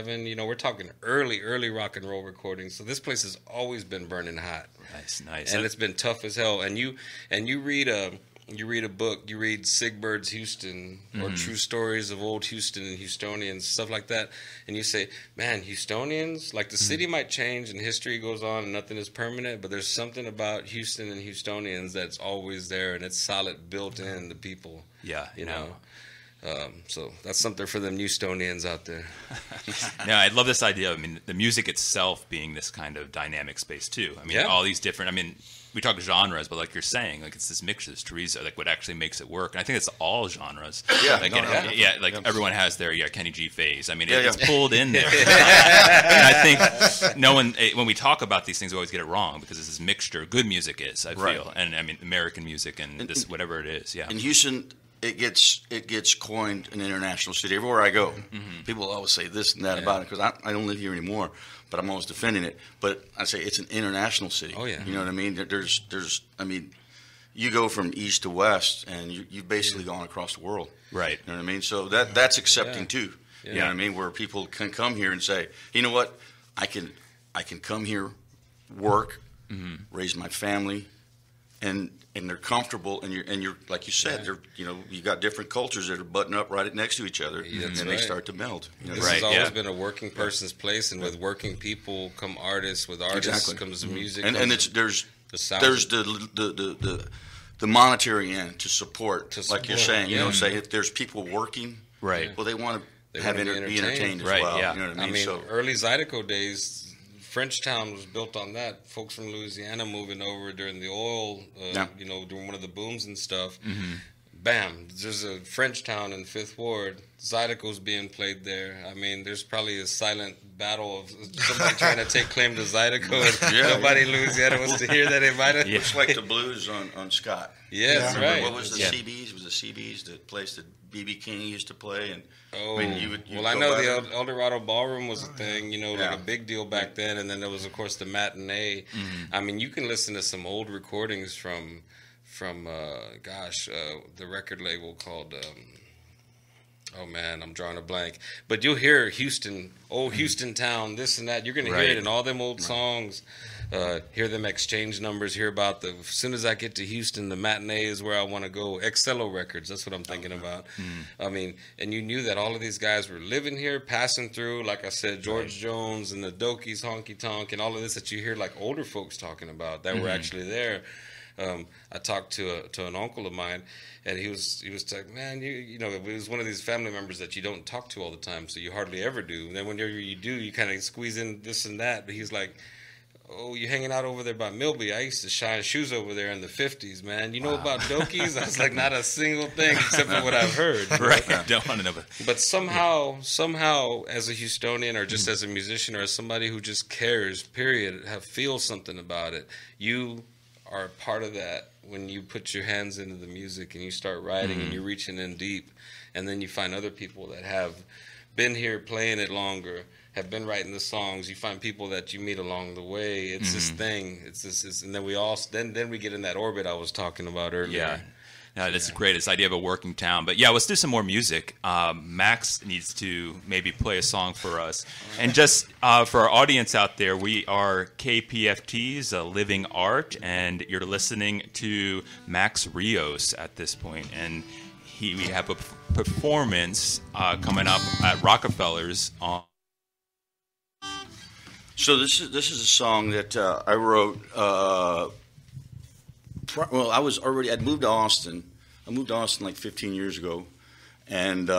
We're talking early rock and roll recordings. So this place has always been burning hot. Nice. And it's been tough as hell. And you read you read a book, you read Sigbird's Houston or True Stories of Old Houston and Houstonians, stuff like that, and you say, man, Houstonians, like the city might change and history goes on and nothing is permanent, but there's something about Houston and Houstonians that's always there, and it's solid, built in the people. Yeah, you know. So that's something for them Houstonians out there. No, I love this idea. I mean, the music itself being this kind of dynamic space too. I mean, all these different. I mean, we talk genres, but like you're saying, like it's this mixture, this Teresa, like what actually makes it work. And I think it's all genres. Yeah, like, everyone has their Kenny G phase. I mean, it's yeah. pulled in there. And I think no one, when we talk about these things, we always get it wrong because it's this mixture. Good music is, I feel, and I mean, American music and this whatever it is. Yeah. In Houston, it gets coined an international city. Everywhere I go, people always say this and that about it because I don't live here anymore, but I'm always defending it. But I say it's an international city. Oh yeah, you know what I mean? There's I mean, you go from east to west, and you've basically gone across the world. Right. You know what I mean? So that's accepting too. You know what I mean? Where people can come here and say, you know what, I can come here, work, raise my family, and they're comfortable, and you're like you said, they're you got different cultures that are butting up right next to each other, and they start to meld. This has always been a working person's place, and with working people come artists. With artists comes the music, and there's the sound. There's the monetary end to support, like you're saying. Say if there's people working, right? Well, they want to be entertained as well. Yeah. You know what I mean? So early Zydeco days. Frenchtown was built on that. Folks from Louisiana moving over during the oil, during one of the booms and stuff. Bam, there's a Frenchtown in Fifth Ward. Zydeco's being played there. I mean, there's probably a silent battle of somebody trying to take claim to Zydeco, and nobody in Louisiana wants to hear that. It might have. It's like the blues on Scott. Yeah, that's right. What was the CBs? It was the CBs, the place that B.B. King used to play, and I know the El Dorado Ballroom was a thing, like a big deal back then, and then there was, of course, the matinee. I mean, you can listen to some old recordings from the record label called. Oh man, I'm drawing a blank. But you'll hear Houston, Houston town, this and that. You're gonna hear it in all them old songs. Hear them exchange numbers. Hear about as soon as I get to Houston, the matinee is where I want to go. Excello Records. That's what I'm thinking about. I mean, and you knew that all of these guys were living here, passing through. Like I said, George Jones and the Dokies, Honky Tonk, and all of this that you hear like older folks talking about that were actually there. I talked to an uncle of mine, and he was like, man, it was one of these family members that you don't talk to all the time, so you hardly ever do. And then whenever you do, you kind of squeeze in this and that. But he's like, oh, you hanging out over there by Milby? I used to shine shoes over there in the 50s, man. You know about Dokies? I was like, not a single thing except for what I've heard. Right. Don't want to know. But somehow, as a Houstonian or just as a musician or as somebody who just cares, period, feels something about it, you are part of that when you put your hands into the music and you start writing and you're reaching in deep, and then you find other people that have been here playing it longer, have been writing the songs. You find people that you meet along the way. It's this thing. It's this, and then then we get in that orbit I was talking about earlier. Yeah. No, that's great. This idea of a working town. But yeah, let's do some more music. Max needs to maybe play a song for us. And just for our audience out there, we are KPFT's Living Art, and you're listening to Max Rios at this point. And we have a performance coming up at Rockefeller's on. So this is a song that I wrote. I'd moved to Austin. I moved to Austin like 15 years ago, and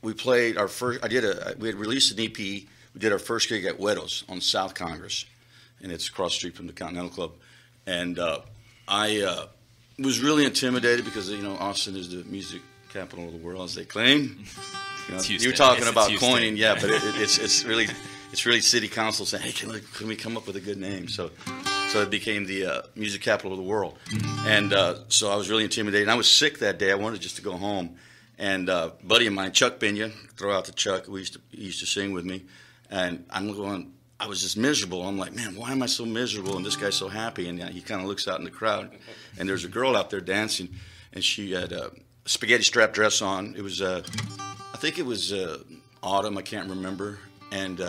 we played our first. We had released an EP. We did our first gig at Weddle's on South Congress, and it's across the street from the Continental Club. And I was really intimidated because Austin is the music capital of the world, as they claim. You're talking about coining, but it's really city council saying, hey, can we come up with a good name? So it became the music capital of the world. And so I was really intimidated. I was sick that day. I wanted just to go home. And a buddy of mine, Chuck Binya, throw out the Chuck, he used to sing with me. And I was just miserable. I'm like, man, why am I so miserable? And this guy's so happy. And he kind of looks out in the crowd. And there's a girl out there dancing. And she had a spaghetti strap dress on. It was, I think it was autumn. I can't remember. And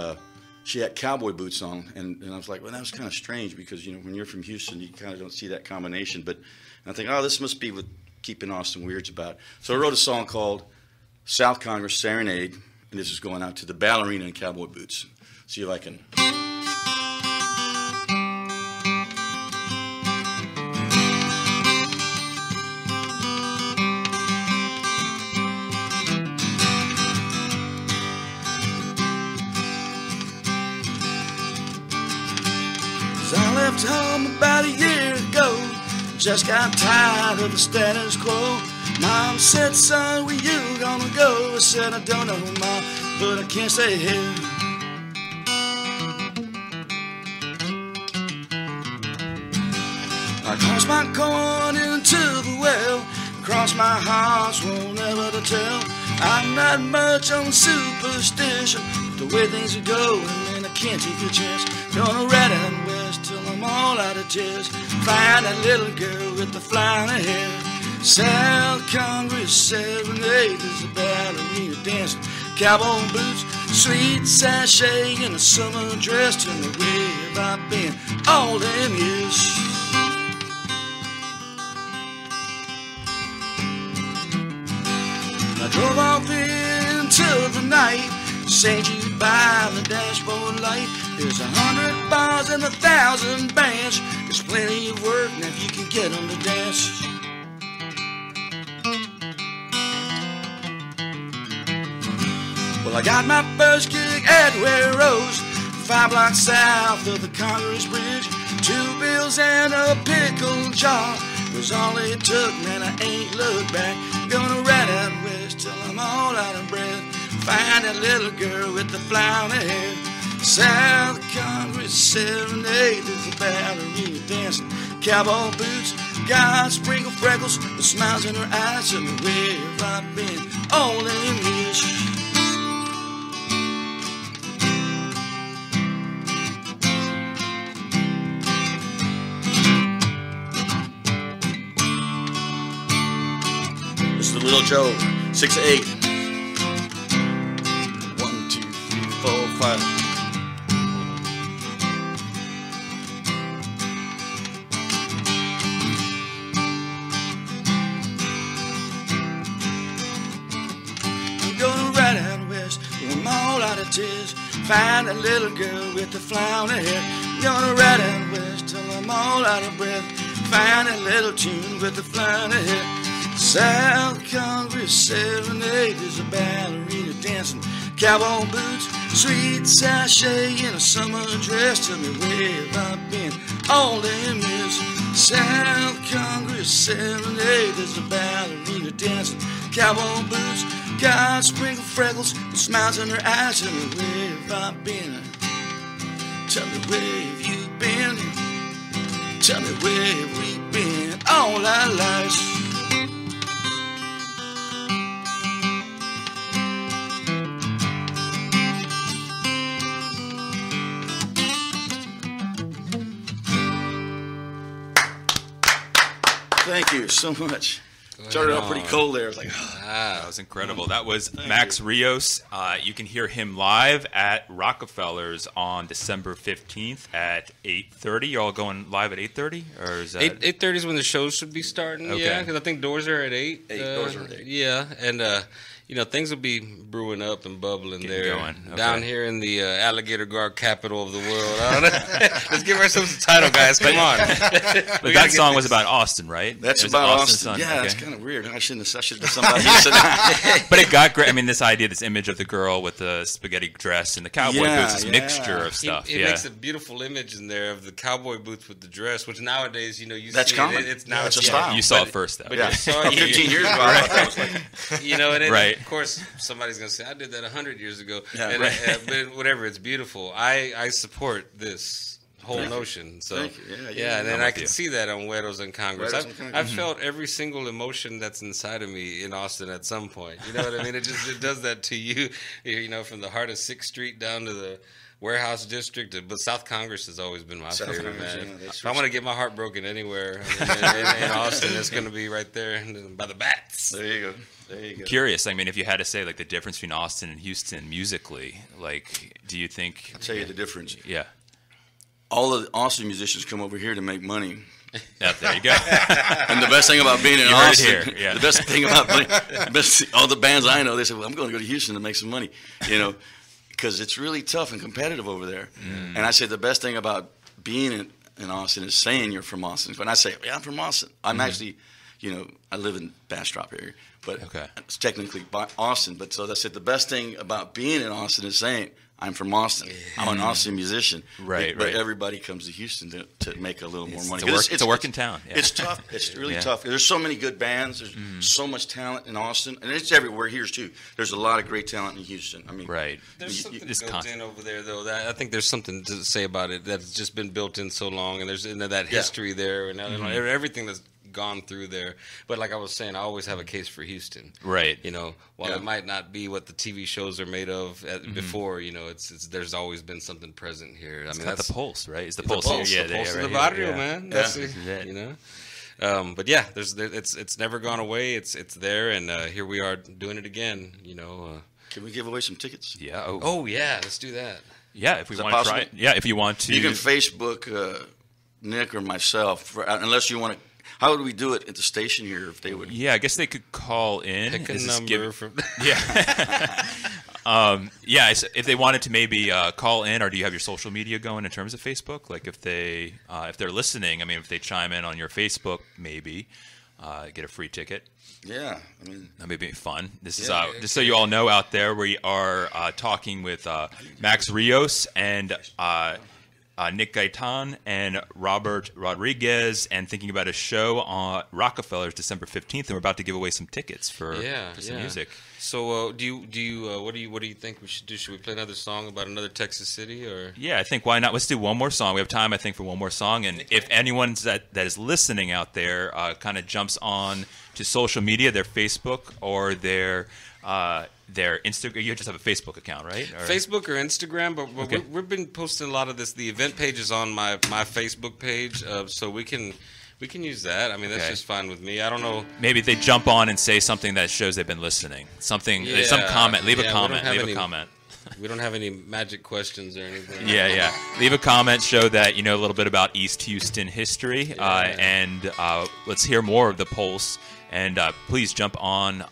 she had cowboy boots on, and I was like, well, that was kind of strange because, when you're from Houston, you kind of don't see that combination. But I think, oh, this must be what keeping Austin weird's about. So I wrote a song called South Congress Serenade, and this is going out to the ballerina in cowboy boots. See if I can. I left home about a year ago. Just got tired of the status quo. Mom said, son, where you gonna go? I said, I don't know, Mom, but I can't stay here. I tossed my corn into the well. Cross my heart, won't never to tell. I'm not much on superstition, but the way things are going, man, I can't take a chance. Gonna ride out west till I'm all out of tears. Find that little girl with the flying hair. South Congress Serenade is a ballerina dancing, cowboy boots, sweet sachet in a summer dress. Tell me where have I been all them years? I drove off into the night, St. Jude by the dashboard light. There's 100 bars and 1,000 bands. There's plenty of work now if you can get them to dance. Well, I got my first gig at Ware Rose, 5 blocks south of the Congress Bridge. 2 bills and a pickle jar was all it took, man, I ain't looked back. Gonna ride out west till I'm all out of breath. Find that little girl with the flower hair. South Congress Serenade is a ballerina dancing, cowboy boots, got sprinkle freckles, the smiles in her eyes. Tell me where have I been all them years? Little Joe, 6'8". 1, 2, 3, 4, 5. I'm gonna ride out west when I'm all out of tears. Find that little girl with the flower hair. I'm gonna ride out west till I'm all out of breath. Find that little tune with the flower hair. South Congress Serenade is a ballerina dancing, cowboy boots, sweet sachet in a summer dress. Tell me where have I been all them years? South Congress Serenade is a ballerina dancing, cowboy boots, got sprinkle freckles, the smiles in her eyes. Tell me where have I been? Tell me where have you been? Tell me where have we been all our lives? Thank you so much. Started out pretty cold there. I was like, that was incredible. That was Max Rios. You can hear him live at Rockefellers on December 15th at 8:30. You're all going live at 8:30? Or is that 8:30 is when the show should be starting, Okay. yeah, because I think doors are at 8. Doors are at 8. Yeah, and things will be brewing up and bubbling Getting there. going. Okay. Down here in the alligator guard capital of the world. I don't know. Let's give ourselves a title, guys. Come on. But that song was about Austin, right? that's It was about Austin's Austin. song. Yeah, Okay. that's kind of weird. I shouldn't have done somebody else. But it got great. I mean, this idea, this image of the girl with the spaghetti dress and the cowboy Yeah, boots, this yeah. mixture of stuff. It makes a beautiful image in there of the cowboy boots with the dress, which nowadays, you That's see common. It's now Yeah, it's a yeah. style. You saw But- it first, though. But Yeah. you saw 15 years ago, I thought that was like, and then, Right. of course, somebody's going to say, I did that 100 years ago. Yeah, and, right. but whatever, it's beautiful. I support this whole notion. So Thank you. yeah, and then I'm I with can you. see that on Güeros and Congress. Güeros and Congress. I've felt every single emotion that's inside of me in Austin at some point. You know what I mean? It does that to you. You know, from the heart of 6th Street down to the Warehouse District, but South Congress has always been my South favorite, Congress, man. yeah, that's If I want to get my heart broken anywhere in Austin, it's going to be right there by the bats. There you go. There you go. Curious. I mean, if you had to say like the difference between Austin and Houston musically, like, do you think? I'll tell you the difference. Yeah. All of the Austin musicians come over here to make money. Yeah, there you go. And the best thing about being in You heard it Austin, here, yeah. the best thing about all the bands I know, they say, well, I'm going to go to Houston to make some money, you know, because it's really tough and competitive over there. And I say the best thing about being in Austin is saying you're from Austin. When I say, yeah, I'm from Austin, I'm actually, you know, I live in Bastrop area, but Okay. it's technically Austin. But so I said the best thing about being in Austin is saying, I'm from Austin. I'm an Austin musician. Right, But right. everybody comes to Houston to make a little more money. It's a working town. Yeah. It's tough. It's really Yeah. tough. There's so many good bands. There's so much talent in Austin, and it's everywhere here too. There's a lot of great talent in Houston. I mean, Right. There's You- something It's built constant. in over there, though. That I think there's something to say about it that's just been built in so long, and there's that history there, and everything that's gone through there. But like I was saying, I always have a case for Houston. Right. You know, while Yeah. it might not be what the TV shows are made of before, you know, it's there's always been something present here. I mean, Got that's the pulse, right? It's the the pulse. pulse, Yeah, the pulse of right the here, barrio, yeah. man. That's This is it. you know. But yeah, it's never gone away. It's there, and here we are doing it again. You know. can we give away some tickets? Yeah. Oh. Oh yeah, let's do that. Yeah. If we Is that want to try it. possible? Yeah. If you want to. You can Facebook Nick or myself, unless you want to. How would we do it at the station here if they would? Yeah. I guess they could call in. Pick a This is number from. Yeah. Yeah, if they wanted to maybe call in, or do you have your social media going in terms of Facebook? Like if they're listening, I mean, if they chime in on your Facebook, maybe get a free ticket. Yeah, I mean, That may be fun. This is Yeah. just so you all know out there, we are talking with Max Rios and Nick Gaitan and Robert Rodriguez, and thinking about a show on Rockefeller's December 15th, and we're about to give away some tickets for some music. So, what do you think we should do? Should we play another song about another Texas city, or? Yeah, I think why not? Let's do one more song. We have time, I think, for one more song. And if anyone that is listening out there kind of jumps on to social media, their Facebook or their Instagram, you just have a Facebook account, right? Or- Facebook or Instagram, but Okay. we've been posting a lot of this. The event page is on my Facebook page, so we can use that. I mean, that's Okay. just fine with me. I don't know. Maybe they jump on and say something that shows they've been listening. Some comment. Leave a comment. Leave a comment. We don't have any magic questions or anything. Yeah. Leave a comment. Show that you know a little bit about East Houston history, and let's hear more of the Pulse. And please jump on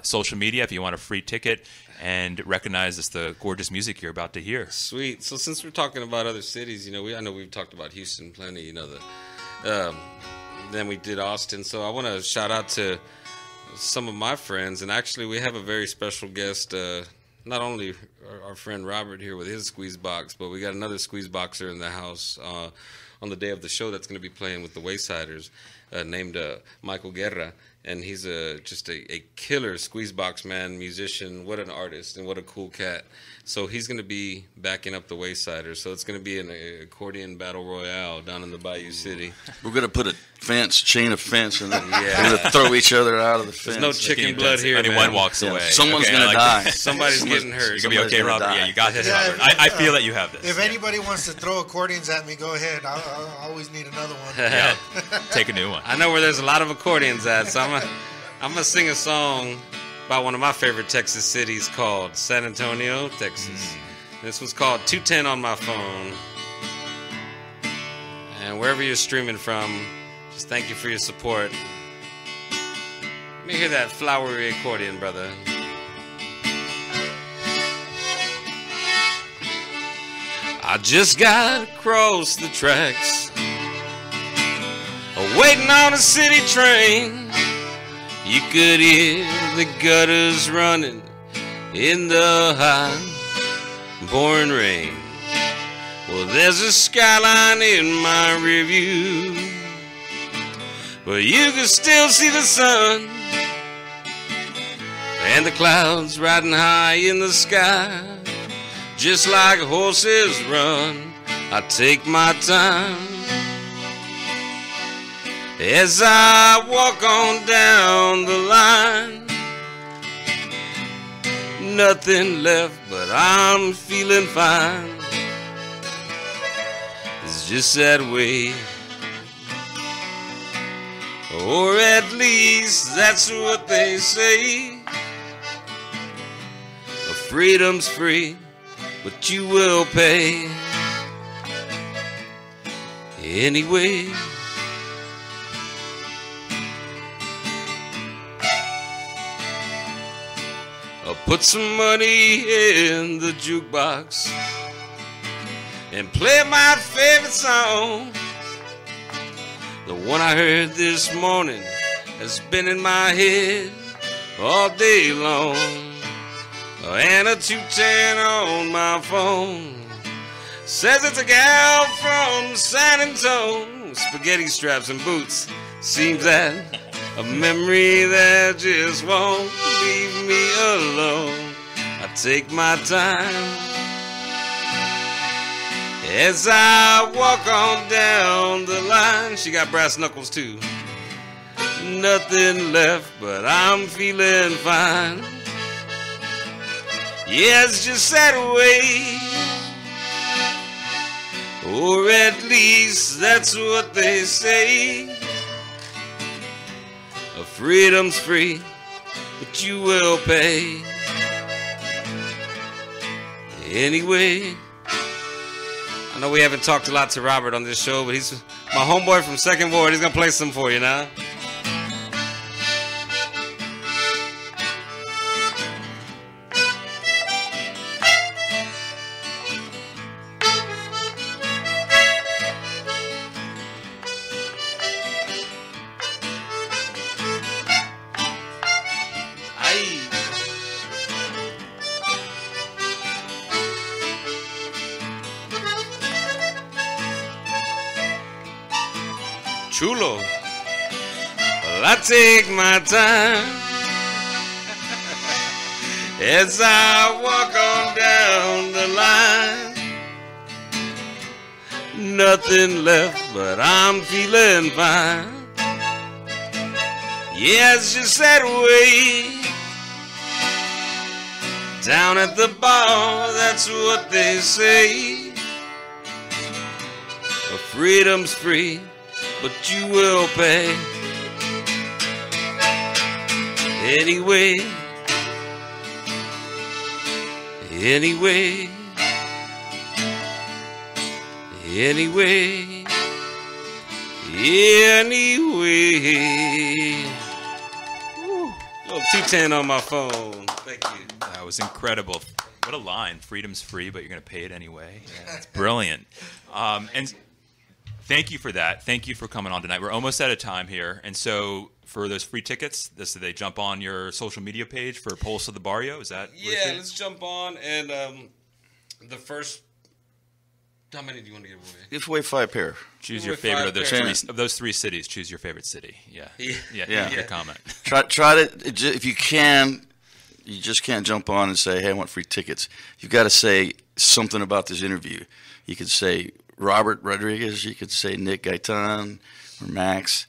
social media if you want a free ticket and recognize this the gorgeous music you're about to hear. Sweet. So since we're talking about other cities, you know, I know we've talked about Houston plenty. You know, then we did Austin. So I want to shout out to some of my friends, and actually we have a very special guest. Not only our friend Robert here with his squeeze box, but we got another squeeze boxer in the house on the day of the show that's going to be playing with the Waysiders, named Michael Guerra. And he's just a killer squeeze box man, musician. What an artist, and what a cool cat. So he's going to be backing up the Waysiders. So it's going to be an accordion battle royale down in the Bayou City. we're gonna put a chain of fence, and then we're gonna throw each other out of the fence. There's no chicken blood here, Anyone man. walks Yeah, away. someone's Okay, gonna I like die. that. Somebody's getting hurt. You're gonna be okay, Somebody's Robert. gonna Yeah, die. you got this, Yeah, Robert. I feel that you have this. If anybody wants to throw accordions at me, go ahead. I always need another one. Yeah, take a new one. I know where there's a lot of accordions at, so I'm gonna sing a song about one of my favorite Texas cities called San Antonio, Texas. This one's called 210 on my phone. And wherever you're streaming from, just thank you for your support. Let me hear that flowery accordion, brother. I just got across the tracks, waiting on a city train. You could hear the gutters running in the high pouring rain. Well, there's a skyline in my review, but you can still see the sun and the clouds riding high in the sky, just like horses run I take my time as I walk on down the line. Nothing left, but I'm feeling fine. It's just that way, or at least that's what they say. Freedom's free, but you will pay anyway. I'll put some money in the jukebox and play my favorite song. The one I heard this morning has been in my head all day long. And a 210 on my phone says it's a gal from San Antonio. Spaghetti straps and boots, seems that a memory that just won't leave me alone. I take my time as I walk on down the line. She got brass knuckles too. Nothing left, but I'm feeling fine. Yeah, it's just that way, or at least that's what they say. Freedom's free, but you will pay anyway. I know we haven't talked a lot to Robert on this show, but he's my homeboy from 2nd Ward. He's gonna play some for you now. Chulo. Well, I take my time as I walk on down the line. Nothing left, but I'm feeling fine. Yeah, it's just that way. Down at the bar, that's what they say. Freedom's free, but you will pay anyway, anyway, anyway, anyway. Woo. Little 210 on my phone. Thank you. That was incredible. What a line. Freedom's free, but you're going to pay it anyway. Yeah, that's brilliant. And thank you for that. Thank you for coming on tonight. We're almost out of time here. And so for those free tickets, do they jump on your social media page for Pulse of the Barrio? Is that? Yeah, let's jump on. And the first, how many do you want to give away? Give away 5 pair. Choose your favorite of those three cities. Choose your favorite city. Yeah. Good comment. Try to, if you can, you just can't jump on and say, hey, I want free tickets. You've got to say something about this interview. You could say Robert Rodriguez, you could say Nick Gaitan or Max,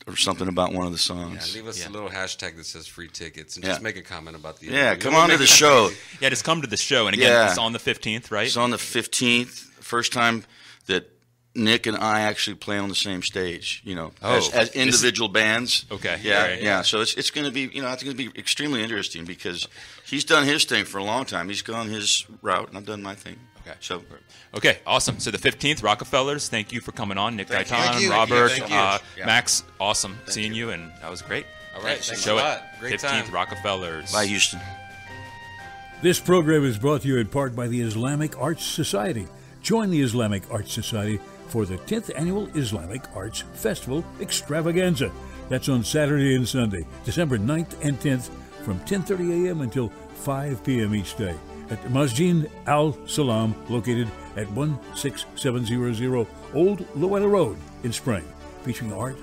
or something about one of the songs. Yeah, leave us a little hashtag that says free tickets and just make a comment about the interview. Yeah, come on to the show. Yeah, just come to the show. And again, it's on the 15th, right? It's on the 15th. First time that Nick and I actually play on the same stage, as individual bands. Okay. Yeah. So it's going to be, it's going to be extremely interesting because he's done his thing for a long time. He's gone his route, and I've done my thing. Okay, awesome. So the 15th, Rockefellers, thank you for coming on. Nick Gaitan, Robert, Max, awesome seeing you, and that was great. All right, thanks Show a lot. Great 15th, time. Rockefellers. Bye, Houston. This program is brought to you in part by the Islamic Arts Society. Join the Islamic Arts Society for the 10th Annual Islamic Arts Festival Extravaganza. That's on Saturday and Sunday, December 9th and 10th, from 10:30 a.m. until 5 p.m. each day at Masjid Al Salam, located at 16700 Old Luetta Road in Spring, featuring art,